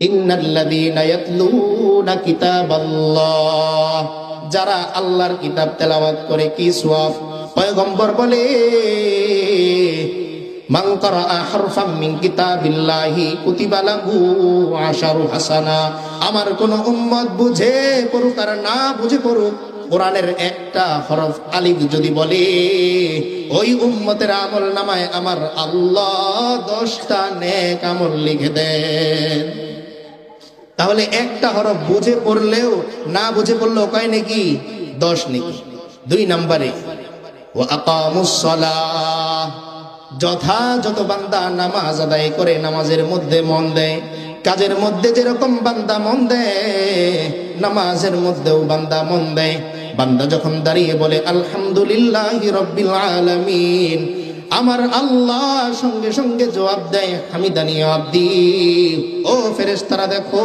ইন্নাল্লাযীনা ইয়াতলুনা কিতাবাল্লাহ, যারা আল্লাহর কিতাব তেলাওয়াত করে কি সওয়াব। পয়গম্বর বলে মান ক্বারাআ হারফাম মিন কিতাবিল্লাহি কুতিবা লাহু আশারু হাসানা। আমার কোন উম্মত বুঝে পড়ুক আর না বুঝে পড়ুক, কোরআনের একটা হরফ আলিফ যদি বলে, ওই উম্মতের আমল নামায় আমার আল্লাহ 10টা নেক আমল লিখে দেন। তাহলে একটা হরফ বুঝে পড়লেও না বুঝে পড়লেও কয় নাকি 10 নেকি। 2 নম্বরে ওয়া আকামুস সালাহ, যথাযথ বান্দা নামাজ আদায় করে, নামাজের মধ্যে মন দেয়। কাজের মধ্যে যেরকম বান্দা মন দেয়, নামাজের মধ্যেও বান্দা মন দেয়। বান্দা যখন দাঁড়িয়ে বলে আলহামদুলিল্লাহি রাব্বিল আলামিন, আমার আল্লাহ সঙ্গে সঙ্গে জবাব দেয় হামিদানি আব্দি। ও ফেরেশতারা দেখো,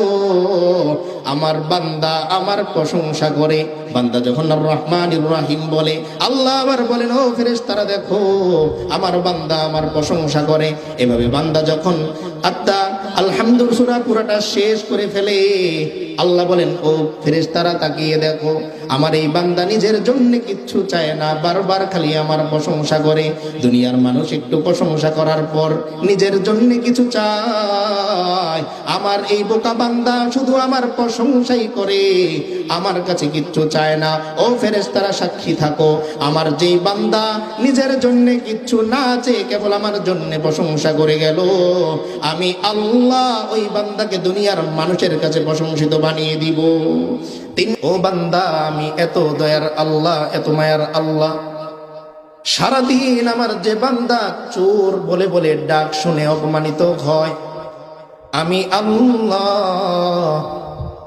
আমার বান্দা আমার প্রশংসা করে। বান্দা যখন আর রহমানির রহিম বলে, আল্লাহ আবার বলেন ও ফেরেশতারা দেখো, আমার বান্দা আমার প্রশংসা করে। এভাবে বান্দা যখন আত্মা আলহামদুলিল্লাহ সূরা পুরাটা শেষ করে ফেলে, আল্লাহ বলেন ও ফেরেশতারা তাকিয়ে দেখো, আমার এই বান্দা নিজের জন্য কিচ্ছু চায় না, বারবার খালি আমার প্রশংসা করে। দুনিয়ার মানুষ একটু প্রশংসা করার পর নিজের জন্য কিছু চায়, আমার এই বোকা বান্দা শুধু আমার প্রশংসাই করে, আমার কাছে কিচ্ছু চায় না। ও ফেরেশতারা সাক্ষী থাকো, আমার যেই বান্দা নিজের জন্য কিচ্ছু না চেয়ে কেবল আমার জন্য প্রশংসা করে গেল, আমি আল্লাহ ওই বান্দাকে দুনিয়ার মানুষের কাছে প্রশংসিত বানিয়ে দিব। ও বান্দা, আমি এত দয়ার আল্লাহ, এত মায়ার আল্লাহ, সারাদিন আমার যে বান্দা চোর বলে বলে ডাক শুনে অপমানিত হয়, আমি আল্লাহ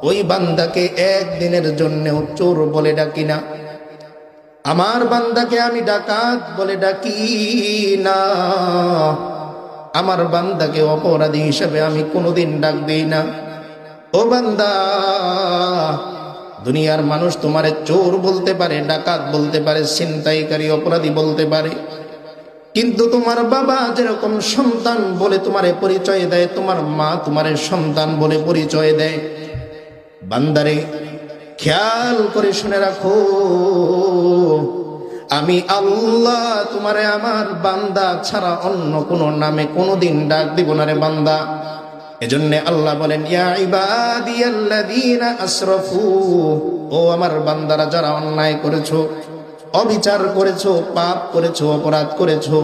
ওই বান্দাকে একদিনের জন্যও চোর বলে ডাকি না। আমার বান্দাকে আমি ডাকাত বলে ডাকি না। আমার বান্দাকে অপরাধী হিসেবে আমি কোনোদিন ডাক দেই না। ও বান্দা, দুনিয়ার মানুষ তোমারে চোর বলতে পারে, ডাকাত বলতে পারে, ছিনতাইকারী অপরাধী বলতে পারে, কিন্তু তোমার বাবা যেরকম সন্তান বলে তোমারে পরিচয় দেয়, তোমার মা তোমারে সন্তান বলে পরিচয় দেয়। বান্দারে খেয়াল করে শুনে রাখো, আমি আল্লাহ তোমারে আমার বান্দা ছাড়া অন্য কোনো নামে কোনোদিন ডাক দিব না রে বান্দা। এজন্য আল্লাহ বলেন ইয়া ইবাদিয়াল্লাযীনা আসরাফু, ও আমার বান্দারা যারা অন্যায় করেছো, অবিচার করেছো, পাপ করেছো, অপরাধ করেছো।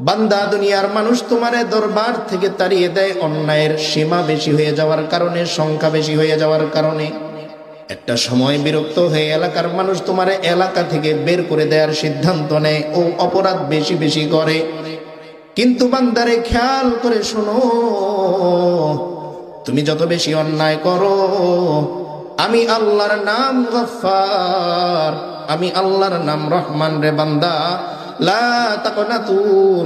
বান্দা, দুনিয়ার মানুষ তোমারে দরবার থেকে তাড়িয়ে দেয় অন্যায়ের সীমা বেশি হয়ে যাওয়ার কারণে, সংখ্যা বেশি হয়ে যাওয়ার কারণে। একটা সময় বিরক্ত হয়ে এলাকার মানুষ তোমারে এলাকা থেকে বের করে দেওয়ার সিদ্ধান্ত নেয়, ও অপরাধ বেশি বেশি করে। কিন্তু বান্দারে খেয়াল করে শোনো, তুমি যত বেশি অন্যায় করো, আমি আল্লাহর নাম গফফার, আমি আল্লাহর নাম রহমান রে বান্দা। লা তাকনাতু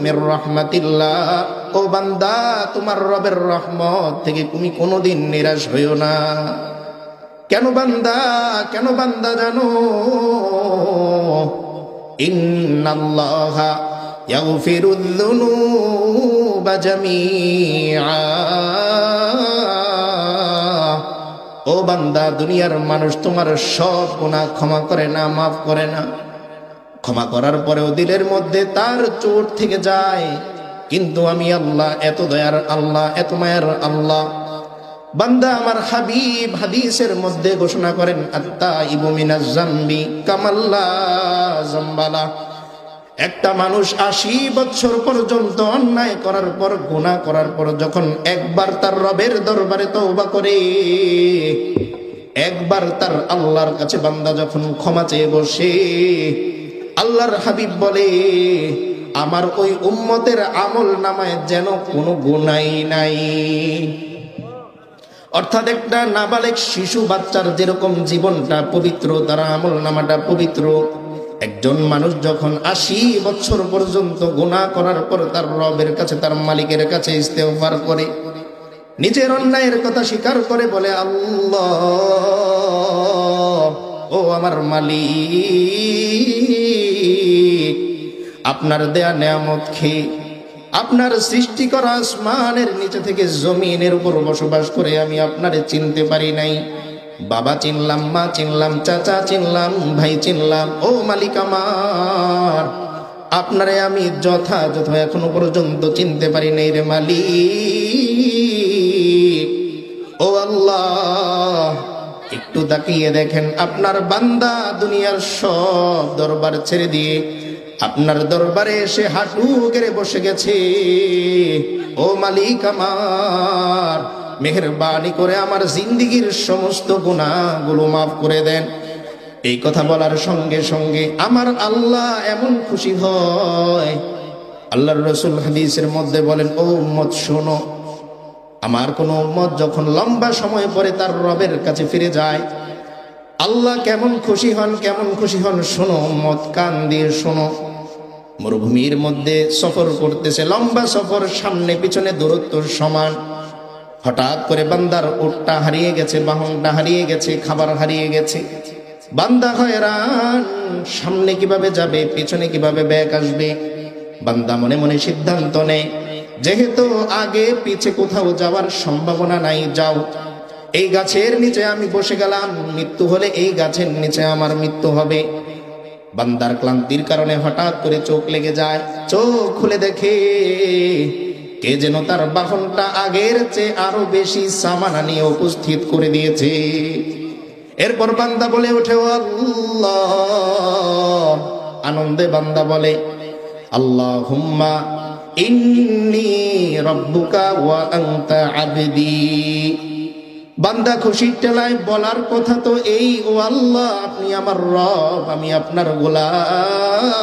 মির রাহমাতিল্লাহ, ও বান্দা তোমার রবের রহমত থেকে তুমি কোনোদিন নিরাশ হইও না। কেন বান্দা, কেন বান্দা জানো, ইন্নাল্লাহা ইয়াগফিরুয যুনুবা জামিআ। ও বান্দা, দুনিয়ার মানুষ তোমার সব গুনাহ ক্ষমা করে না, মাফ করে না। ক্ষমা করার পরেও দিলের মধ্যে তার চোট থেকে যায়। কিন্তু আমি আল্লাহ এত দয়ার আল্লাহ, এত মায়ার আল্লাহ। বান্দা, আমার হাবিব হাদিসের মধ্যে ঘোষণা করেন আত্তাইবু মিনাজ যামবি কামাল্লা যামবালা। একটা মানুষ 80 বছর পর্যন্ত অন্যায় করার পর, গুনাহ করার পর, যখন একবার তার রবের দরবারে তওবা করে, একবার তার আল্লাহর কাছে বান্দা যখন ক্ষমা চেয়ে বসে, আল্লাহর হাবিব বলে আমার ওই উম্মতের আমল নামায় যেন কোনো গুনাহই নাই। অর্থাৎ একটা নাবালেগ শিশু বাচ্চার যেরকম জীবনটা পবিত্র, তার আমল নামাটা পবিত্র, একজন মানুষ যখন 80 বছর পর্যন্ত গুনাহ করার পর তার রবের কাছে, তার মালিকের কাছে ইস্তেগফার করে, নিজের অন্যায়ের কথা স্বীকার করে, বলে আল্লাহ, ও আমার মালিক, আপনার দেয়া নেয়ামত খেয়ে আপনার সৃষ্টি করা আসমানের নিচে থেকে জমিনের উপর বসবাস করে আমি আপনারে চিনতে পারি নাই। বাবা চিনলাম, মা চিনলাম, চাচা চিনলাম, ভাই চিনলাম। ও মালিক আমার, আপনারে আমি যথাযথ এখনো পর্যন্ত চিনতে পারি নাই রে মালিক। ও আল্লাহ, একটু তাকিয়ে দেখেন, আপনার বান্দা দুনিয়ার সব দরবার ছেড়ে দিয়ে আপনার দরবারে এসে হাঁটু গেড়ে বসে গেছে। ও মালিক আমার, মেহেরবানি করে আমার জিন্দেগীর সমস্ত গুনাহগুলো মাফ করে দেন। এই কথা বলার সঙ্গে সঙ্গে আমার আল্লাহ এমন খুশি হয়। আল্লাহর রাসূল হাদিসের মধ্যে বলেন, ও উম্মত শোনো, আমার কোন উম্মত যখন লম্বা সময় পরে তার রবের কাছে ফিরে যায়, আল্লাহ কেমন খুশি হন, কেমন খুশি হন শোনো উম্মত, কান দিয়ে শোনো। মরুভূমির মধ্যে সফর করতেছে, লম্বা সফর, সামনে পিছনে দূরত্ব সমান। হঠাৎ করে বান্দার উটটা হারিয়ে গেছে, বাহনটা হারিয়ে গেছে, খাবার হারিয়ে গেছে। বান্দা হয়রান, সামনে কিভাবে যাবে, পিছনে কিভাবে ব্যাক আসবে। বান্দা মনে মনে সিদ্ধান্ত নেয়, যেহেতু আগে পিছে কোথাও যাওয়ার সম্ভাবনা নাই, যাও এই গাছের নিচে আমি বসে গেলাম, মৃত্যু হলে এই গাছের নিচে আমার মৃত্যু হবে। বান্দার ক্লান্তির কারণে হঠাৎ করে চোখ লেগে যায়, চোখ খুলে দেখে কে যেন তার বাহনটা আগের চেয়ে আরো বেশি সামানা নিয়ে উপস্থিত করে দিয়েছে। এরপর বান্দা বলে ওঠে, ও আল্লাহ, আনন্দে বান্দা বলে, আল্লাহুম্মা ইন্নী রাব্বুকা ওয়া আনতা আবদি। বান্দা খুশির টেলায় বলার কথা তো এই, ও আল্লাহ, আপনি আমার রব, আমি আপনার গোলাম।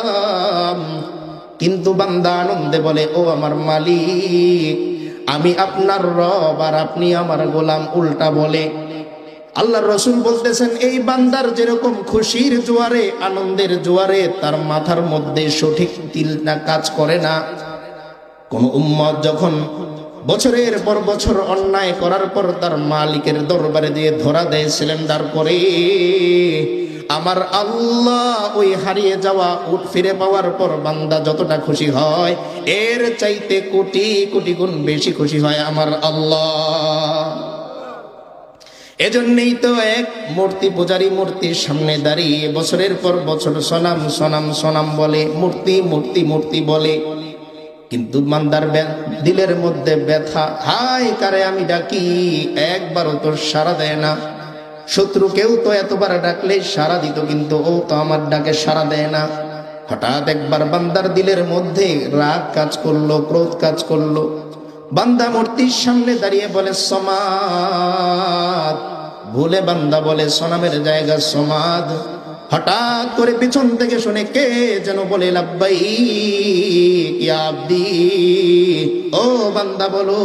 কিন্তু বান্দা আনন্দে বলে, ও আমার মালিক, আমি আপনার রব আর আপনি আমার গোলাম, উল্টা বলে। আল্লাহর রাসূল বলতেছেন, এই বান্দার যেরকম খুশির জোয়ারে, আনন্দের জোয়ারে তার মাথার মধ্যে সঠিক তিলটা কাজ করে না। কোন উম্মত যখন বছরের পর বছর অন্যায় করার পর তার মালিকের দরবারে দিয়ে ধরা দেয় সিলিন্ডার করে, আমার আল্লাহ ওই হারিয়ে যাওয়া উট ফিরে পাওয়ার পর বান্দা যতটা খুশি হয়, এর চাইতে কোটি কোটি গুণ বেশি খুশি হয় আমার আল্লাহ। এজন্যই তো এক মূর্তি পূজারী মূর্তির সামনে দাঁড়িয়ে বছরের পর বছর সনাম সনাম সনাম বলে, মূর্তি মূর্তি মূর্তি বলে, কিন্তু বান্দার দিলের মধ্যে ব্যথা, হায় কারে আমি ডাকি, একবারও তোর সাড়া দেয় না। শত্রু কেউ তো এতবার ডাকলে সাড়া দিত, কিন্তু ও তো আমার ডাকে সাড়া দেয় না। হঠাৎ একবার বান্দার দিলের মধ্যে রাগ কাজ করলো, ক্রোধ কাজ করলো। বান্দা মূর্তির সামনে দাঁড়িয়ে বলে সমাদ, ভুলে বান্দা বলে সনামের জায়গা সমাদ। হঠাৎ করে পিছন থেকে শুনে কে যেন বলে, লাব্বাইক ইয়া আব্দি, ও বান্দা বলো,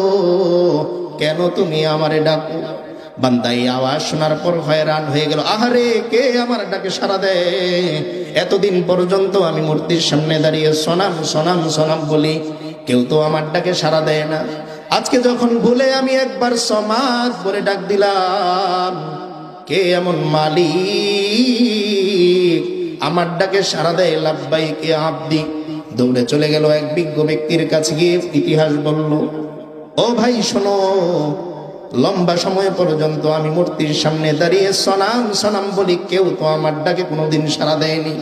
কেন তুমি আমারে ডাকো? বান্দা এই আওয়াজ শোনার পর হয়রান হয়ে গেল, আহারে কে আমার ডাকে সাড়া দেয়? এতদিন পর্যন্ত আমি মূর্তির সামনে দাঁড়িয়ে সনাম সনাম সনাম বলি, কেউ তো আমার ডাকে সাড়া দেয় না। আজকে যখন ভুলে আমি একবার সমাদ বলে ডাক দিলাম, কে এমন মালিক আমার ডাকে সাড়া দেয়? লাব্বাইক ইয়া আব্দি। দৌড়ে চলে গেল এক বিজ্ঞ ব্যক্তির কাছে, গিয়ে ইতিহাস বলল, ও ভাই শোনো, লম্বা সময় পর্যন্ত আমি মূর্তির সামনে দাঁড়িয়ে সনাম সনাম বলি, কেউ তো আমার ডাকে কোনোদিন সাড়া দেয়নি।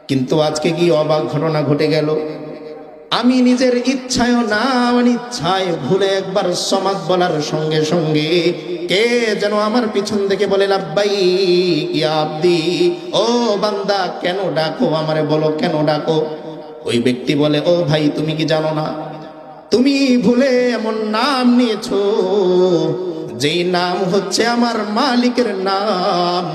কিন্তু আজকে কি অবাক ঘটনা ঘটে গেল, আমি নিজের ইচ্ছায় না অনিচ্ছায় ভুলে একবার সমাদ বলার সঙ্গে সঙ্গে কে যেন আমার পিছন থেকে বলে, লাব্বাইক ইয়া আব্দি, ও বান্দা কেন ডাকো আমারে, বলো কেন ডাকো? ওই ব্যক্তি বলে, ও ভাই তুমি কি জানো না, তুমি ভুলে এমন নাম নিয়েছো যেই নাম হচ্ছে আমার মালিকের নাম।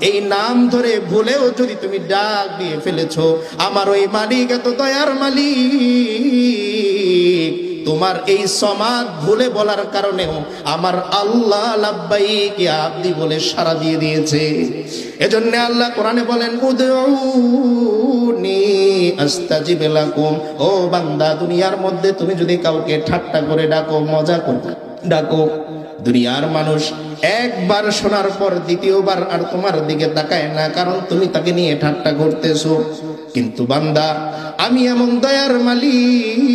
এই নাম ধরে ভুলেও যদি তুমি ডাক দিয়ে ফেলেছো, আমার ওই মালিক এত দয়ার মালিক, তোমার এই সমাদ ভুলে বলার কারণেও আমার আল্লাহ লাব্বাইক ইয়া আব্দি বলে সাড়া দিয়ে দিয়েছে। এজন্য আল্লাহ কোরআনে বলেন, উদউনি আস্তাজিব লাকুম। ও বান্দা, দুনিয়ার মধ্যে তুমি যদি কাউকে ঠাট্টা করে ডাকো, মজা করে ডাকো, দুনিয়ার মানুষ একবার শোনার পর দ্বিতীয়বার আর তোমার দিকে তাকায় না, কারণ তুমি তাকে নিয়ে ঠাট্টা করতেছো। কিন্তু বান্দা, আমি এমন দয়ার মালিক,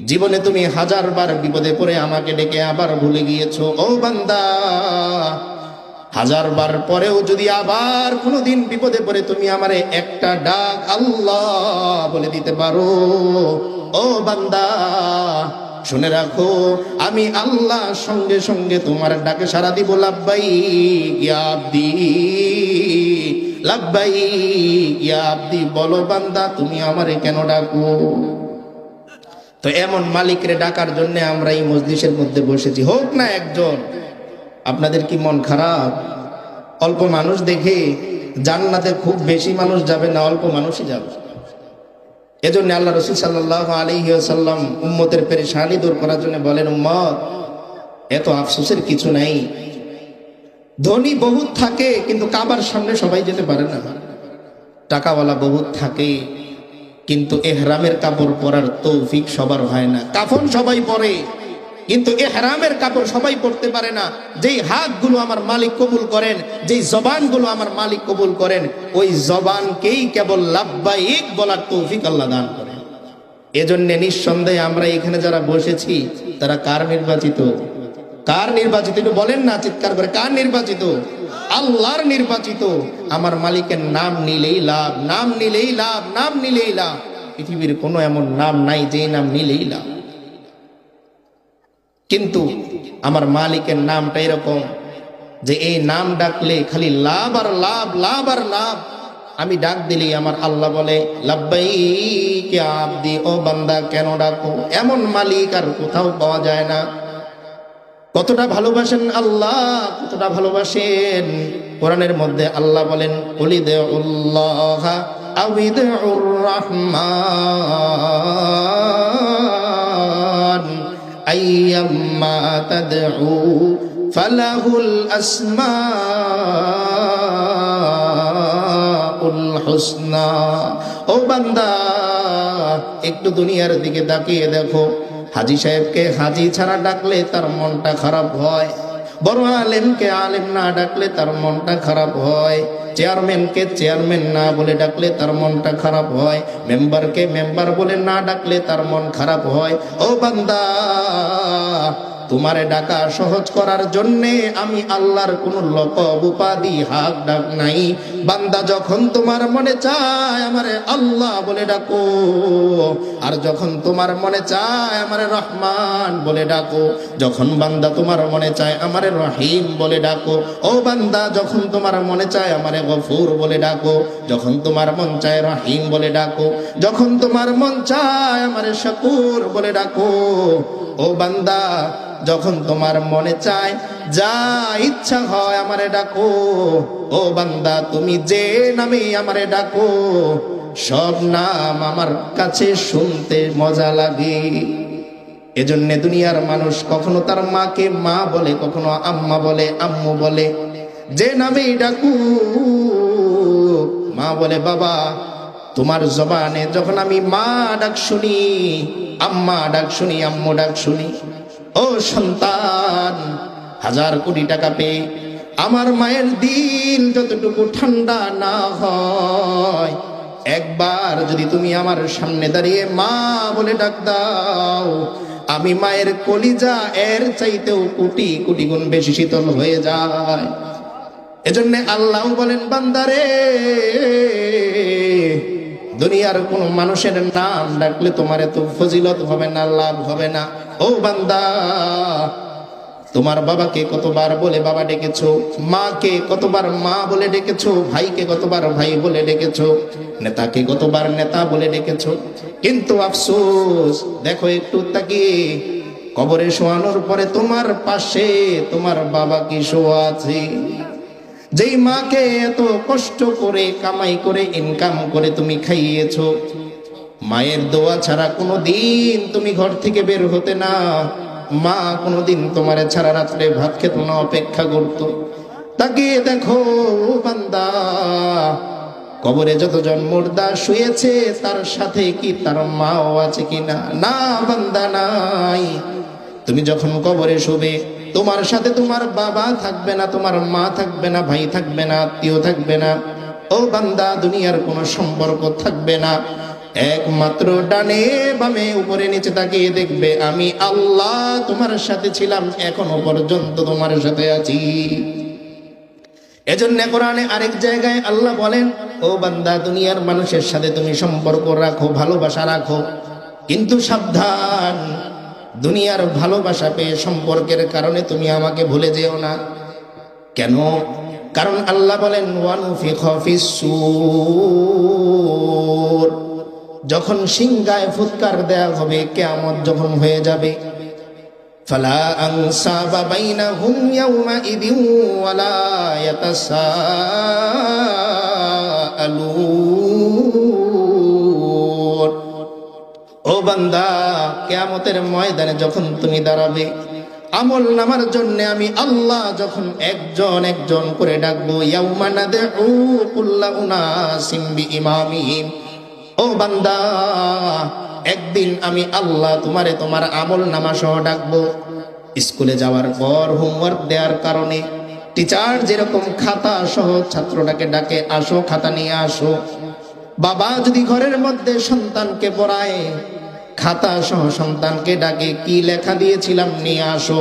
জীবনে তুমি 1000 বার বিপদে পড়ে আমাকে ডেকে আবার ভুলে গিয়েছো। ও বান্দা, 1000 বার পরেও যদি আবার কোনোদিন বিপদে পড়ে তুমি আমারে একটা ডাক আল্লাহ বলে দিতে পারো, ও বান্দা শুনে রাখো, আমি আল্লাহ সঙ্গে সঙ্গে তোমার ডাকে সাড়া দিব। লাব্বাইক ইয়া আব্দি, লাব্বাইক ইয়া আব্দি। বলো বান্দা, তুমি আমারে কেন ডাকো? তো এমন মালিকরে ডাকার জন্য আমরা এই মজলিসের মধ্যে বসেছি। হোক না একজন। আপনাদের কি মন খারাপ? অল্প মানুষ দেখে জান্নাতে খুব বেশি মানুষ যাবে না, অল্প মানুষই যাবে। এজন্য আল্লাহ রাসূল সাল্লাল্লাহু আলাইহি ওয়াসাল্লাম উম্মতের পেরেশানি দূর করার জন্য বলেন, উম্মত, এত আফসোসের কিছু নাই। ধনী বহুত থাকে কিন্তু কাবার সামনে সবাই যেতে পারে না। টাকাওয়ালা বহুত থাকে কিন্তু ইহরামের কাপড় পরার তৌফিক সবার হয় না। কাফন সবাই পরে কিন্তু ইহরামের কাপড় সবাই পরতে পারে না। যেই হাতগুলো আমার মালিক কবুল করেন, যেই জবানগুলো আমার মালিক কবুল করেন, ওই জবানকেই কেবল লাব্বাইক বলার তৌফিক আল্লাহ দান করেন। এজন্য নিঃসন্দেহে আমরা এখানে যারা বসেছি তারা কার নির্বাচিত? কার নির্বাচিত? একটু বলেন না চিৎকার করে, কার নির্বাচিত? আল্লাহর নির্বাচিত। আমার মালিকের নাম নিলেই লাভ, নাম নিলেই লাভ, নাম নিলেই লাভ। পৃথিবীর কোনো এমন নাম নাই যে নাম নিলেই লাভ। কিন্তু আমার মালিকের নামটা এরকম যে এই নাম ডাকলে খালি লাভ আর লাভ, লাভ আর লাভ। আমি ডাক দিলেই আমার আল্লাহ বলে, লাব্বাইক ইয়া আব্দি, ও বান্দা কেন ডাকো? এমন মালিক আর কোথাও পাওয়া যায় না। কতটা ভালোবাসেন আল্লাহ, কতটা ভালোবাসেন। কোরআনের মধ্যে আল্লাহ বলেন, কুলিদুল্লাহ আবিদুর রহমান আইয়াম্মা তাদউ ফালাহুল আসমাউল হুসনা। ও বান্দা, একটু দুনিয়ার দিকে তাকিয়ে দেখো। হাজী সাহেবকে হাজী ছাড়া ডাকলে তার মনটা খারাপ হয়। বড় আলেমকে আলেম না ডাকলে তার মনটা খারাপ হয়। চেয়ারম্যানকে চেয়ারম্যান না বলে ডাকলে তার মনটা খারাপ হয়। মেম্বারকে মেম্বার বলে না ডাকলে তার মন খারাপ হয়। ও বান্দা, তোমারে ডাকা সহজ করার জন্যে আমি আল্লাহর কোনো লকব উপাধি হাক ডাক নাই। বান্দা, যখন তোমার মনে চায় আমারে আল্লাহ বলে ডাকো, আর যখন তোমার মনে চায় আমারে রহমান বলে ডাকো। যখন বান্দা তোমার মনে চায় আমারে রহিম বলে ডাকো। ও বান্দা, যখন তোমার মনে চায় আমারে গফুর বলে ডাকো। যখন তোমার মন চায় রহিম বলে ডাকো। যখন তোমার মন চায় আমারে শাকুর বলে ডাকো। ও বান্দা, যখন তোমার মনে চায় যা ইচ্ছা হয় আমারে ডাকো। ও বান্দা, তুমি যে নামে আমারে ডাকো সব নাম আমার কাছে শুনতে মজা লাগে। এজন্য দুনিয়ার মানুষ কখনো তার মাকে মা বলে, কখনো আম্মা বলে, আম্মু বলে। যে নামেই ডাকু, মা বলে বাবা। তোমার জবানে যখন আমি মা ডাক শুনি, আম্মা ডাক শুনি, আম্মু ডাক শুনি, ও সন্তান, 1000 কোটি টাকা পেয়ে আমার মায়ের দিল যতটুকু ঠান্ডা না হয়, একবার যদি তুমি আমার সামনে দাঁড়িয়ে মা বলে ডাক দাও, আমি মায়ের কলিজা এর চাইতেও কোটি কোটি গুণ বেশি শীতল হয়ে যায়। এজন্য আল্লাহ বলেন, বান্দারে, দুনিয়ার কোন মানুষের নাম ডাকলে তোমার এত ফজিলত হবে না, লাভ হবে না। ও বান্দা, তোমার বাবাকে কতবার বলে বাবা ডেকেছো, মাকে কতবার মা বলে ডেকেছো, ভাইকে কতবার ভাই বলে ডেকেছো, নেতাকে কতবার নেতা বলে ডেকেছো। কিন্তু আফসোস, দেখো একটু তাকিয়ে, কবরে শোয়ানোর পরে তোমার পাশে তোমার বাবা কি শোয়া আছে? যেই মাকে এত কষ্ট করে কামাই করে ইনকাম করে তুমি খাইয়েছো, মায়ের দোয়া ছাড়া কোনোদিন তুমি ঘর থেকে বের হতে না। মা কোনোদিন তোমার ছাড়া রাত্রে ভাত খেত না, অপেক্ষা করত। তাকিয়ে দেখো বান্দা, কবরে যতজন মুর্দা শুয়েছে তার সাথে কি তার মাও আছে কিনা? না বান্দা, নাই। তুমি যখন কবরে শুবে, তোমার সাথে তোমার বাবা থাকবে না, তোমার মা থাকবে না, ভাই থাকবে না, আত্মীয় থাকবে না, ও বান্দা, দুনিয়ার কোনো সম্পর্ক থাকবে না, একমাত্র ডানে বামে উপরে নিচে তাকিয়ে দেখবে আমি আল্লাহ তোমার সাথে ছিলাম, এখনো পর্যন্ত তোমার সাথে আছি। এজন্য কোরআনে আরেক জায়গায় আল্লাহ বলেন, ও বান্দা, দুনিয়ার মানুষের সাথে তুমি সম্পর্ক রাখো, ভালোবাসা রাখো, কিন্তু সাবধান, দুনিয়ার ভালোবাসা পেয়ে সম্পর্কের কারণে তুমি আমাকে ভুলে যেও না। কেন? কারণ আল্লাহ বলেন, ওয়ানুফিখা ফিস-সূর, যখন সিংহায় ফুৎকার দেয়া হবে, কিয়ামত যখন হয়ে যাবে, ফালা আনসাবা বাইনাহুম ইয়াওমাইদিন ওয়ালা ইয়াতাসাআলুন। ও বান্দা, কিয়ামতের ময়দানে যখন তুমি দাঁড়াবে, আমল নামার জন্য আমি আল্লাহ যখন একজন একজন করে ডাকবো, ইয়াউমা নাদউ কুল্লা উনাসিম বিইমামিহিম। ও বান্দা, একদিন আমি আল্লাহ তোমার আমল নামা সহ ডাকবো। স্কুলে যাওয়ার পর হোমওয়ার্ক দেওয়ার কারণে টিচার যেরকম খাতা সহ ছাত্রটাকে ডাকে, আসো খাতা নিয়ে আসো। বাবা যদি ঘরের মধ্যে সন্তানকে পড়ায়, খাতা সহ সন্তানকে ডাকে, কি লেখা দিয়েছিলাম নিয়ে আসো।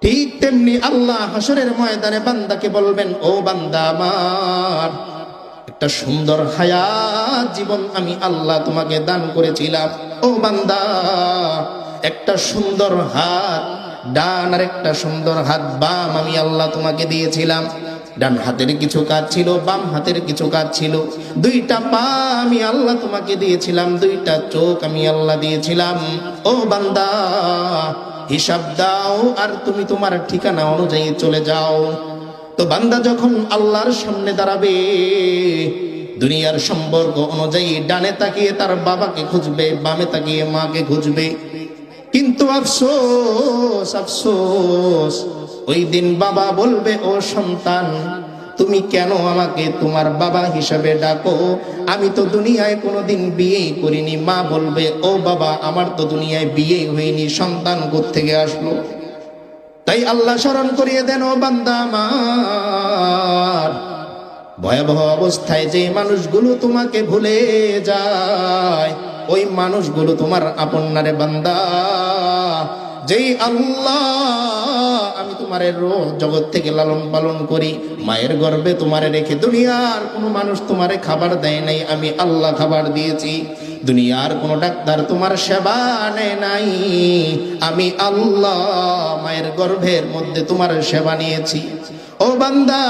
ঠিক তেমনি আল্লাহ হাসরের ময়দানে বান্দাকে বলবেন, ও বান্দা আমার, একটা সুন্দর হায়াত জীবন আমি আল্লাহ তোমাকে দান করেছিলাম। ও বান্দা, একটা সুন্দর হাত ডান আর একটা সুন্দর হাত বাম আমি আল্লাহ তোমাকে দিয়েছিলাম। ডান হাতের কিছু কাজ ছিল, বাম হাতের কিছু কাজ ছিল। দুইটা পা আমি আল্লাহ তোমাকে দিয়েছিলাম, দুইটা চোখ আমি আল্লাহ দিয়েছিলাম। ও বান্দা, হিসাব দাও আর তুমি তোমার ঠিকানা অনুযায়ী চলে যাও। তো বান্দা যখন আল্লাহর সামনে দাঁড়াবে, দুনিয়ার সম্পর্ক অনুযায়ী ডানে তাকিয়ে তার বাবাকে খুঁজবে, বামে তাকিয়ে মাকে খুঁজবে। কিন্তু আফসোস আফসোস, ওই দিন বাবা বলবে, ও সন্তান, তুমি কেন আমাকে তোমার বাবা হিসাবে ডাকো? আমি তো দুনিয়ায় কোনোদিন বিয়েই করিনি। মা বলবে, ও বাবা, আমার তো দুনিয়ায় বিয়েই হয়নি, সন্তান কোত্থেকে আসলো? তাই আল্লাহ স্মরণ করিয়ে দেন, ও বান্দা আমার, ভয়াবহ অবস্থায় যে মানুষগুলো তোমাকে ভুলে যায়, ওই মানুষগুলো তোমার আপন না রে বান্দা। যেই আল্লাহ আমি তোমার রূহ জগৎ থেকে লালন পালন করি, মায়ের গর্ভে তোমারে রেখে দুনিয়ার কোনো মানুষ তোমারে খাবার দেয় নাই, আমি আল্লাহ খাবার দিয়েছি। দুনিয়ার কোনো ডাক্তার তোমার সেবা নেয় নাই, আমি আল্লাহ মায়ের গর্ভের মধ্যে তোমার সেবা নিয়েছি। ও বান্দা,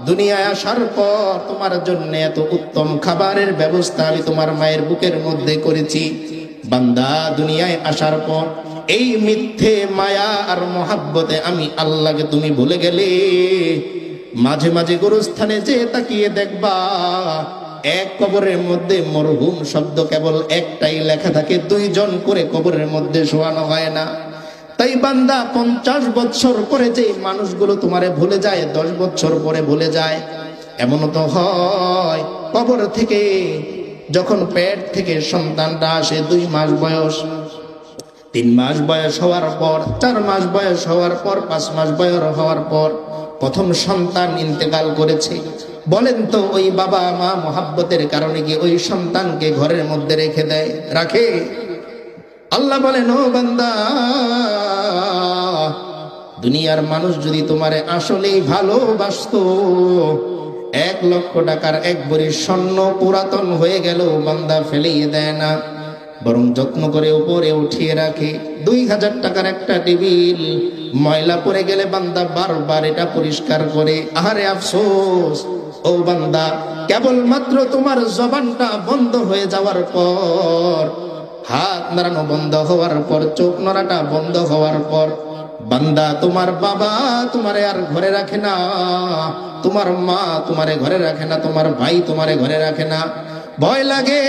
দুনিয়ায় আসার পর তোমার জন্য এত উত্তম খাবারের ব্যবস্থা আমি তোমার মায়ের বুকের মধ্যে করেছি। বান্দা, দুনিয়ায় আসার পর এই মিথ্যে মায়া আর মহাব্বতে আমি আল্লাহকে তুমি ভুলে গেলে। মাঝে মাঝে গোরস্থানে যে তাকিয়ে দেখবা, এক কবরের মধ্যে মরহুম শব্দ কেবল একটাই লেখা থাকে, 2 জন করে কবরের মধ্যে শোয়ানো হয় না। তাই বান্দা, 50 বছর পরে যে মানুষগুলো তোমারে ভুলে যায়, 10 বছর পরে ভুলে যায়। এমনও তো হয়, কবর থেকে যখন পেট থেকে সন্তানটা আসে, 2 মাস বয়স, 3 মাস বয়স হওয়ার পর, 4 মাস বয়স হওয়ার পর, 5 মাস বয়স হওয়ার পর প্রথম সন্তান ইন্তেকাল করেছে। বলেন তো, ওই বাবা মা মহাব্বতের কারণে কি ওই সন্তানকে ঘরের মধ্যে রেখে দেয়? রাখে? আল্লাহ বলেন, ও বান্দা, দুনিয়ার মানুষ যদি তোমারে আসলেই ভালোবাসতো, 1 লক্ষ টাকার 1 ভরি স্বর্ণ পুরাতন হয়ে গেল বান্দা ফেলিয়ে দেয় না, বরং যত্ন করে উপরে উঠিয়ে রাখে। 2000 টাকার একটা টেবিল ময়লা পড়ে গেলে বান্দা বারবার এটা পরিষ্কার করে। আহারে আফসোস, ও বান্দা, কেবলমাত্র তোমার জবানটা বন্ধ হয়ে যাওয়ার পর, হাত নাড়ানো বন্ধ হওয়ার পর, চোখ নড়াটা বন্ধ হওয়ার পর, বান্দা, তোমার বাবা তোমারে আর ঘরে রাখে না, তোমার মা তোমারে ঘরে রাখে না, তোমার ভাই তোমারে ঘরে রাখে না। ভয় লাগে,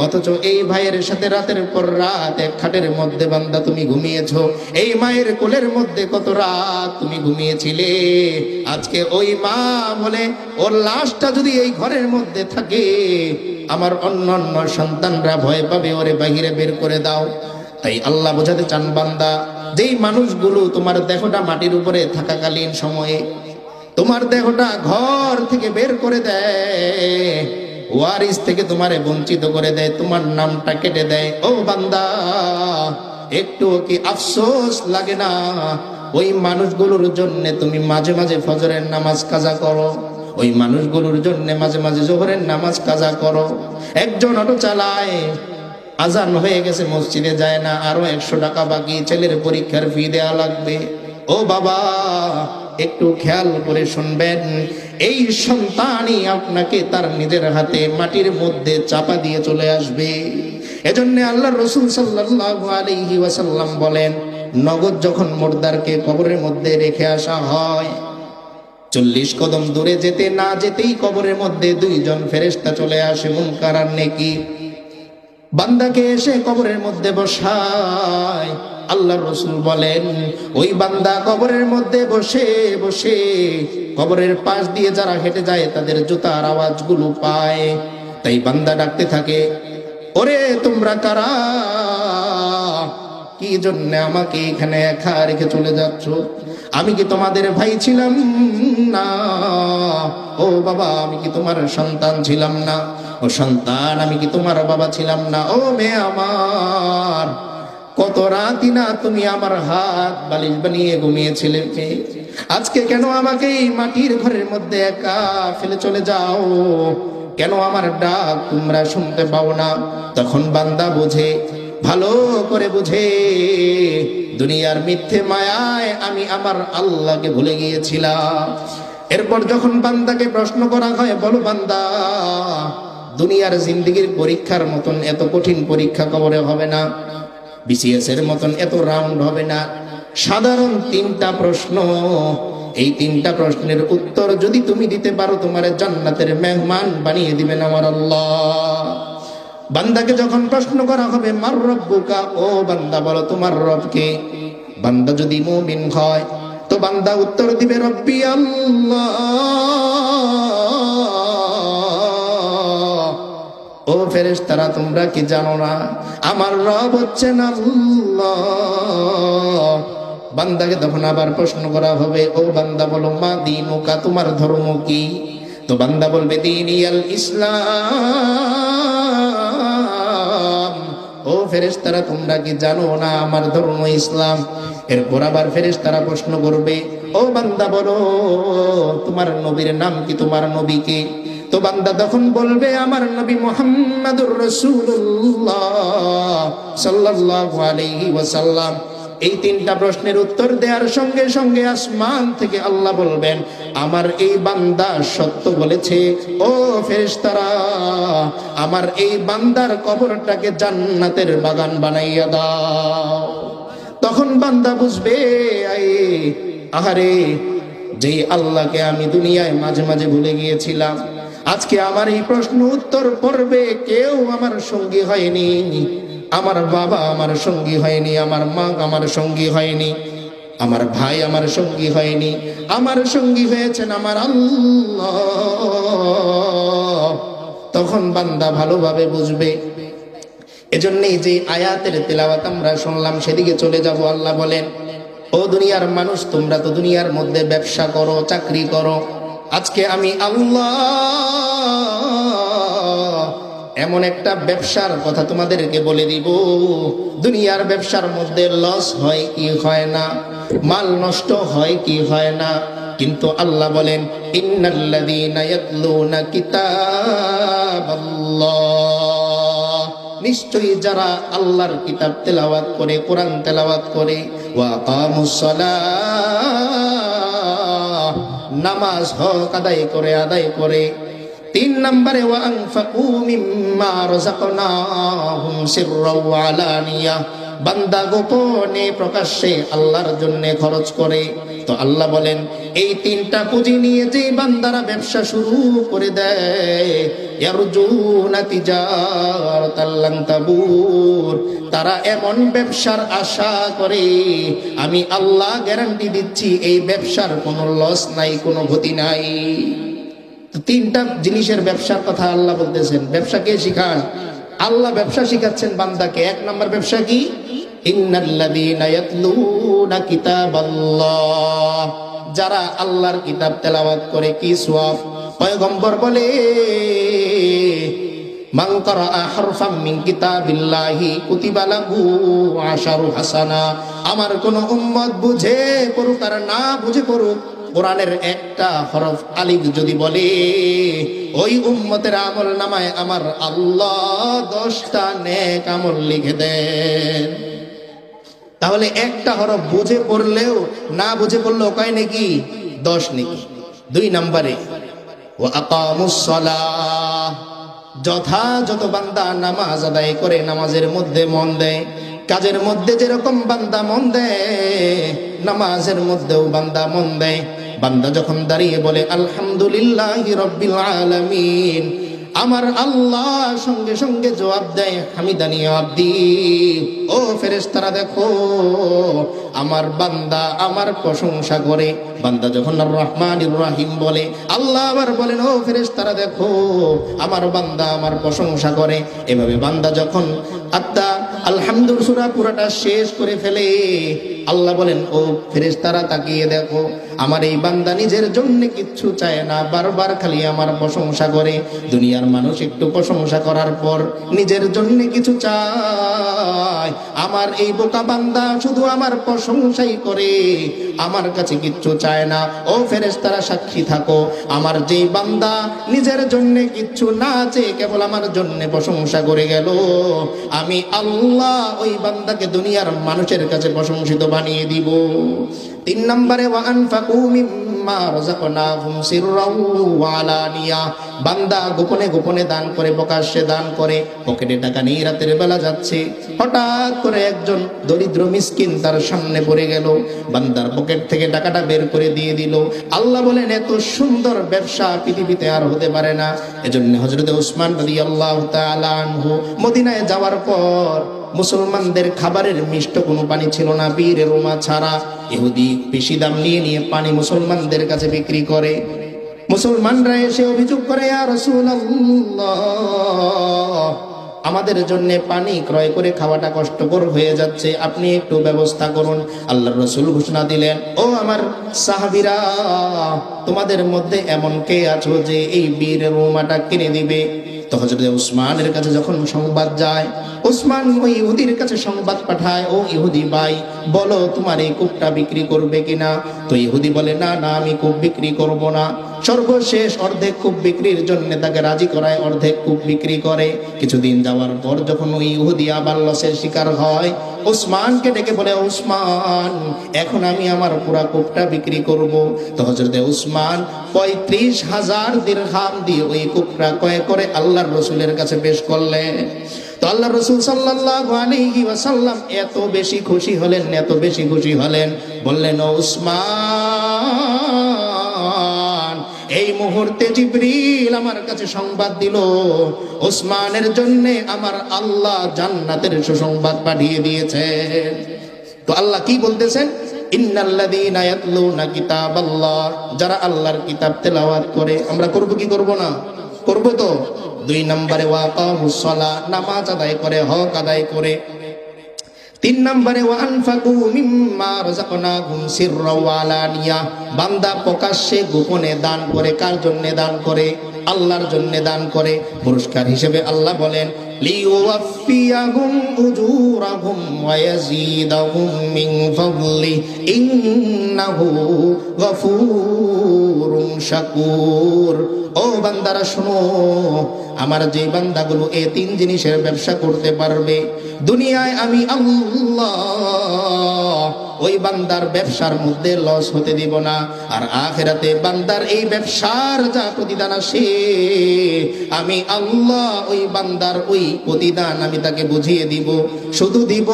অথচ এই ভাইয়ের সাথে রাতের পর রাত এক খাটের মধ্যে বান্দা তুমি ঘুমিয়েছো। এই মায়ের কোলের মধ্যে কত রাত তুমি ঘুমিয়েছিলে। আজকে ওই মা বলে, ওর লাশটা যদি এই ঘরের মধ্যে থাকে, আমার অন্য সন্তানরা ভয় পাবে, ওরে বাহিরে বের করে দাও। তাই আল্লাহ বোঝাতে চান, বান্দা, যেই মানুষগুলো তোমার দেহটা মাটির উপরে থাকাকালীন সময়ে তোমার দেহটা ঘর থেকে বের করে দেয়, ওয়ারিস থেকে তোমারে বঞ্চিত করে দেয়, তোমার নামটা কেটে দেয়, ও বান্দা একটু কি আফসোস লাগে না? ওই মানুষগুলোর জন্য তুমি মাঝে মাঝে ফজরের নামাজ কাজা করো, ওই মানুষগুলোর জন্য মাঝে মাঝে জোহরের নামাজ কাজা করো। একজন অটো চালায়, আজান হয়ে গেছে, মসজিদে যায় না, আরো 100 টাকা বাকি, ছেলের পরীক্ষার ফি দেওয়া লাগবে। ও বাবা একটু খেয়াল করে শুনবেন, এই সন্তানই আপনাকে তার নিজের হাতে মাটির মধ্যে চাপা দিয়ে চলে আসবে। এজন্য আল্লাহ রাসূল সাল্লাল্লাহু আলাইহি ওয়াসাল্লাম বলেন, নগদ যখন মুর্দারকে কবরের মধ্যে রেখে আসা হয়, 40 কদম দূরে যেতে না যেতেই কবরের মধ্যে 2 জন ফেরেশতা চলে আসে, মুনকার আর নেকির। বান্দাকে এসে কবরের মধ্যে বসায়। আল্লাহর রাসূল বলেন, ওই বান্দা কবরের মধ্যে বসে বসে কবরের পাশ দিয়ে যারা হেঁটে যায় তাদের জুতার আওয়াজগুলো পায়। তাই বান্দা ডাকতে থাকে, ওরে তোমরা কারা? কি জন্য আমাকে এখানে একা রেখে চলে যাচ্ছ? আমি কি তোমাদের ভাই ছিলাম না? ও বাবা আমি কি তোমার সন্তান ছিলাম না? ও সন্তান আমি কি তোমার বাবা ছিলাম না? ও মেয়ে আমার, কত রাতি না তুমি আমার হাত বালিশ বানিয়ে ঘুমিয়েছিলে, আজকে কেন আমাকে এই মাটির ঘরের মধ্যে একা ফেলে চলে যাও? কেন আমার ডাক তোমরা শুনতে পাও না? তখন বান্দা বুঝে, ভালো করে বুঝে, দুনিয়ার মিথ্যে মায়ায় আমি আমার আল্লাহকে ভুলে গিয়েছিলাম। এরপর যখন বান্দাকে প্রশ্ন করা হয়, বলো বান্দা, দুনিয়ার জিন্দেগির পরীক্ষার মতন এত কঠিন পরীক্ষা কবরে হবে না, বিসিএস এর মতন এত রাউন্ড হবে না, সাধারণ 3টা প্রশ্ন, এই 3টা প্রশ্নের উত্তর যদি তুমি দিতে পারো তোমার জান্নাতের মেহমান বানিয়ে দিবেন আমার আল্লাহ। বান্দাকে যখন প্রশ্ন করা হবে, মার রব্বুকা, ও বান্দা বলো তোমার রব কে? বান্দা যদি মুমিন হয় তো বান্দা উত্তর দিবে, রব্বি আল্লাহ। ও ফেরেশতারা তোমরা কি জানো না আমার রব হচ্ছেন আল্লাহ? বান্দাকে তখন আবার প্রশ্ন করা হবে, ও বান্দা বলো মা দীনুকা, তোমার ধর্ম কি? তো বান্দা বলবে দীনিয়াল ইসলাম। ও ফেরেশতারা তোমরা কি জানো না আমার ধর্ম ইসলাম? এরপর আবার ফেরেশতারা প্রশ্ন করবে, ও বান্দা বলো তোমার নবীর নাম কি, তোমার নবী কে? তো বান্দা তখন বলবে, আমার নবী মুহাম্মাদুর রাসূলুল্লাহ সাল্লাল্লাহু আলাইহি ওয়াসাল্লাম। এই 3টা প্রশ্নের উত্তর দেওয়ার সঙ্গে সঙ্গে আসমান থেকে আল্লাহ বলবেন, আমার এই বান্দা সত্য বলেছে, ও ফেরেশতারা আমার এই বান্দার কবরটাকে জান্নাতের বাগান বানাইয়া দাও। তখন বান্দা বুঝবে, আহারে যে আল্লাহকে আমি দুনিয়ায় মাঝে মাঝে ভুলে গিয়েছিলাম, আজকে আমার এই প্রশ্ন উত্তর পড়বে কেউ আমার সঙ্গী হয়নি, আমার বাবা আমার সঙ্গী হয়নি, আমার মা আমার সঙ্গী হয়নি, আমার ভাই আমার সঙ্গী হয়নি, আমার সঙ্গী হয়েছেন আমার আল্লাহ। তখন বান্দা ভালোভাবে বুঝবে। এজন্যই যে আয়াতের তেলাওয়াত আমরা শুনলাম সেদিকে চলে যাব। আল্লাহ বলেন, ও দুনিয়ার মানুষ তোমরা তো দুনিয়ার মধ্যে ব্যবসা করো, চাকরি করো, আজকে আমি আল্লাহ এমন একটা ব্যবসার কথা তোমাদেরকে বলে দিব। দুনিয়ার ব্যবসার মধ্যে লস হয় কি হয় না, মাল নষ্ট হয় কি হয় না, কিন্তু আল্লাহ বলেন, ইন্নাল্লাযীনা ইয়াতলুনা কিতাবাল্লাহ, নিশ্চয়ই যারা আল্লাহর কিতাব তেলাওয়াত করে, কোরআন তেলাওয়াত করে, ওয়া আকামুস সালাহ, নামাজ হক আদায় করে। 3 নম্বরে ওয়া আনফাকু মিম্মা রাযাকনাহুম সিররাও ওয়া আলানিয়া, বান্দা গোপনে প্রকাশ্যে আল্লাহর জন্য খরচ করে। তো আল্লাহ বলেন, এই 3টা পুঁজি নিয়ে যে বান্দারা ব্যবসা শুরু করে দেয়, ইয়ারজুনা তিজারাতাল লান তাবুর, তারা এমন ব্যবসার আশা করে, আমি আল্লাহ গ্যারান্টি দিচ্ছি এই ব্যবসার কোনো লস নাই, কোনো ক্ষতি নাই। 3টা জিনিসের ব্যবসার কথা আল্লাহ বলতেছেন। ব্যবসা কে শিখান? আল্লাহ ব্যবসা শিখাচ্ছেন বান্দাকে। 1 নম্বর ব্যবসা কি? ইন্নাল্লাযীনা ইয়াতলুনা ইয়াতলুনা কিতাবাল্লাহ, যারা আল্লাহর কিতাব তেলাওয়াত করে কি সওয়াব? পয়গম্বর বলে মান ক্বারাআ হারফাম মিন কিতাবিল্লাহি কুতিবা লাহু আশারু হাসানা। আমার কোন উম্মত বুঝে পড়ুক আর না বুঝে পড়ুক, কোরআনের একটা হরফ আলিফ যদি বলে, ওই উম্মতের আমল নামায় আমার আল্লাহ 10টা নেক আমল লিখে দেন। তাহলে একটা হরফ বুঝে পড়লেও না বুঝে পড়লেও কয় নাকি 10 নেকি। 2 নম্বরে ওয়া আকামুস সালাহ, যথাযথ বান্দা নামাজ আদায় করে, নামাজের মধ্যে মন দেয়, কাজের মধ্যে যেরকম বান্দা মন দেয় নামাজের মধ্যেও বান্দা মন দেয়। বান্দা যখন দাঁড়িয়ে বলে আলহামদুলিল্লাহি রাব্বিল আলামিন, আমার আল্লাহ সঙ্গে সঙ্গে জবাব দেয় হামিদানি আব্দি, ও ফেরেশতারা দেখো আমার বান্দা আমার প্রশংসা করে। বান্দা যখন আর রহমানির রহিম বলে, আল্লাহ আবার বলেন ও ফেরেশতারা দেখো আমার বান্দা আমার প্রশংসা করে। এভাবে বান্দা যখন আত্মা আলহামদুলিল্লাহ সূরা পুরাটা শেষ করে ফেলে, আল্লাহ বলেন ও ফেরেশতারা তাকিয়ে দেখো আমার এই বান্দা নিজের জন্য কিচ্ছু চায় না, বারবার খালি আমার প্রশংসা করে। দুনিয়ার মানুষ একটু প্রশংসা করার পর নিজের জন্য কিছু চায়, আমার এই বোকা বান্দা শুধু আমার প্রশংসাই করে, আমার কাছে কিচ্ছু চায় না। ও ফেরেশতারা সাক্ষী থাকো, আমার যেই বান্দা নিজের জন্য কিচ্ছু না চেয়ে কেবল আমার জন্য প্রশংসা করে গেল, আমি আল্লাহ ওই বান্দাকে দুনিয়ার মানুষের কাছে প্রশংসিত বানিয়ে দিব। 3 নম্বরে ওয়া আনফাকু মিম্মা রাযাকনাহুম সিররাও ওয়া আলানিয়া, বান্দা গোপনে গোপনে দান করে, প্রকাশ্যে দান করে। পকেটে টাকা নেই, রাতের বেলা যাচ্ছে, হঠাৎ করে একজন দরিদ্র মিসকিন তার সামনে পড়ে গেল, বান্দার পকেট থেকে টাকাটা বের করে দিয়ে দিল। আল্লাহ বলেন এত সুন্দর ব্যবসা পৃথিবীতে আর হতে পারে না। এজন্য হযরত ওসমান রাদিয়াল্লাহু তাআলা আনহু মদিনায় যাওয়ার পর মুসলমানদের খাবারের মিষ্ট কোনো পানি ছিল না, বীর রোমা ছাড়া। ইহুদি বেশি দাম নিয়ে নিয়ে পানি মুসলমানদের কাছে বিক্রি করে। মুসলমানরা এসে অভিযোগ করে, ইয়া রাসূলুল্লাহ আমাদের জন্য পানি ক্রয় করে খাওয়াটা কষ্টকর হয়ে যাচ্ছে, আপনি একটু ব্যবস্থা করুন। আল্লাহর রাসূল ঘোষণা দিলেন, ও আমার সাহাবীরা, তোমাদের মধ্যে এমন কে আছো যে এই বীর রোমাটা কিনে দিবে? তো হযরত উসমানের কাছে যখন সংবাদ যায়, উসমান ওই ইহুদির কাছে সংবাদ পাঠায়, ও ইহুদি ভাই বলো তোমার এই কূপটা বিক্রি করবে কিনা? তো ইহুদি বলে না না আমি কূপ বিক্রি করব না। সর্বশেষ অর্ধেক কূপ বিক্রির জন্য তাকে রাজি করায়, অর্ধেক কূপ বিক্রি করে। কিছুদিন যাওয়ার পর যখন ওই ইহুদি আবার লসের শিকার হয়, উসমানকে ডেকে বলে, উসমান এখন আমি আমার পুরা কূপটা বিক্রি করব। তো হযরত উসমান 35,000 দিরহাম দিয়ে ওই কূপটা ক্রয় করে আল্লাহর রাসূলের কাছে পেশ করলেন। তো আল্লাহর রাসূল সাল্লাল্লাহু আলাইহি ওয়াসাল্লাম এত বেশি খুশি হলেন, এত বেশি খুশি হলেন, বললেন ও উসমান, এই মুহূর্তে জিবরিল আমার কাছে সংবাদ দিল, উসমানের জন্য আমার আল্লাহ জান্নাতের সুসংবাদ পাঠিয়ে দিয়েছেন। তো আল্লাহ কি বলতেছেন? ইন্নাল্লাযীনা ইয়াতলুনা কিতাবাল্লাহ, যারা আল্লাহর কিতাব তেলাওয়াত করে। আমরা করব কি করব না? করব তো। 2 নম্বরে ওয়া আকামুস সালাহ, নামাজ আদায় করে, হক আদায় করে। 3 নম্বরে ওয়া আনফাকু মিম্মা রাযাকনাহুম সিররাও ওয়া আলানিয়া, বান্দা প্রকাশ্যে গোপনে দান করে। কার জন্য দান করে? আল্লাহর জন্য দান করে। পুরস্কার হিসেবে আল্লাহ বলেন লিওয়াফিয়াহুম উজুরাহুম ওয়া ইয়াজিদাহুম মিন ফাদলি ইন্নাহু গফুরুন শাকুর। ও বান্দারা শোনো, আমার যে বান্দাগুলো এই 3 জিনিসের ব্যবসা করতে পারবে, দুনিয়ায় আমি আল্লাহ ওই বান্দার ব্যবসার মধ্যে লস হতে দিব না, আর আখিরাতে বান্দার এই ব্যবসার যা প্রতিদান আসে আমি আল্লাহ ওই বান্দার ওই প্রতিদান আমি তাকে বুঝিয়ে দিব। শুধু দিব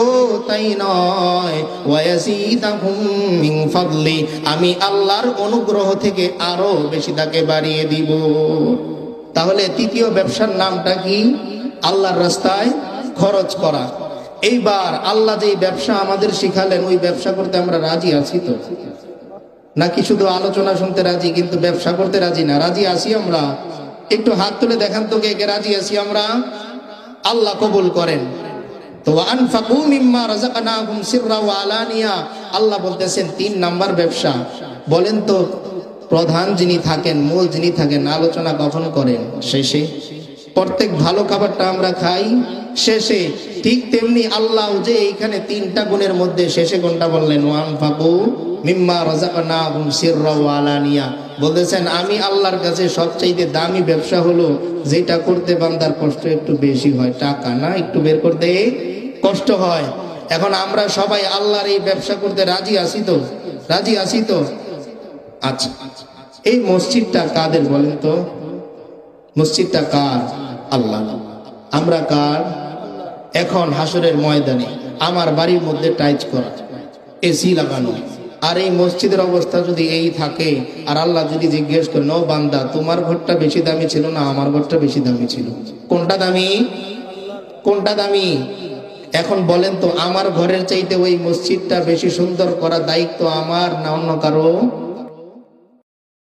তাই নয়, ওয়ায়াজিদাহুম মিন ফাদলি, আমি আল্লাহর অনুগ্রহ থেকে আরো বেশি তাকে বাড়িয়ে দিব। তাহলে তৃতীয় ব্যবসার নামটা কি? আল্লাহর রাস্তায় খরচ করা। এইবার আল্লাহ যেই ব্যবসা আমাদের শিখালেন, ওই ব্যবসা করতে আমরা রাজি আছি তো? নাকি শুধু আলোচনা শুনতে রাজি কিন্তু ব্যবসা করতে রাজি না? রাজি আছি আমরা? একটু হাত তুলে দেখান তো কে কে রাজি আছি আমরা। আল্লাহ কবুল করেন। তো আনফাকু মিম্মা রাযাকনাহুম সিররা ওয়া আলানিয়া, আল্লাহ বলতেছেন 3 নাম্বার ব্যবসা। বলেন তো প্রধান যিনি থাকেন, মূল যিনি থাকেন, আলোচনা কখন করেন? শেষে। প্রত্যেক ভালো খাবারটা আমরা খাই শেষে। ঠিক তেমনি আল্লাহ যে এইখানে 3টা গুণের মধ্যে শেষে কোনটা বললেন? ওয়ানফাকু মিম্মা রাযাকনাহুম সিররা ওয়া আলানিয়া। বলতেছেন আমি আল্লাহর কাছে সবচেয়ে দামি ব্যবসা হলো যেটা করতে বান্দার কষ্ট একটু বেশি হয়। টাকা না, একটু বের করতে কষ্ট হয়। এখন আমরা সবাই আল্লাহর এই ব্যবসা করতে রাজি আছি তো? রাজি আছি তো? আচ্ছা, এই মসজিদটা কাদের বলেন তো? মসজিদটা কার? আল্লাহ। আমরা কার? এখন হাসরের ময়দানে আমার বাড়ির মধ্যে টাইচ করা, এসি লাগানো, আর এই মসজিদের অবস্থা যদি এই থাকে, আর আল্লাহ যদি জিজ্ঞেস করেন ও বান্দা তোমার ঘরটা বেশি দামি ছিল না আমার ঘরটা বেশি দামি ছিল? কোনটা দামি? কোনটা দামি? এখন বলেন তো আমার ঘরের চাইতে ওই মসজিদটা বেশি সুন্দর করার দায়িত্ব আমার না অন্য কারো?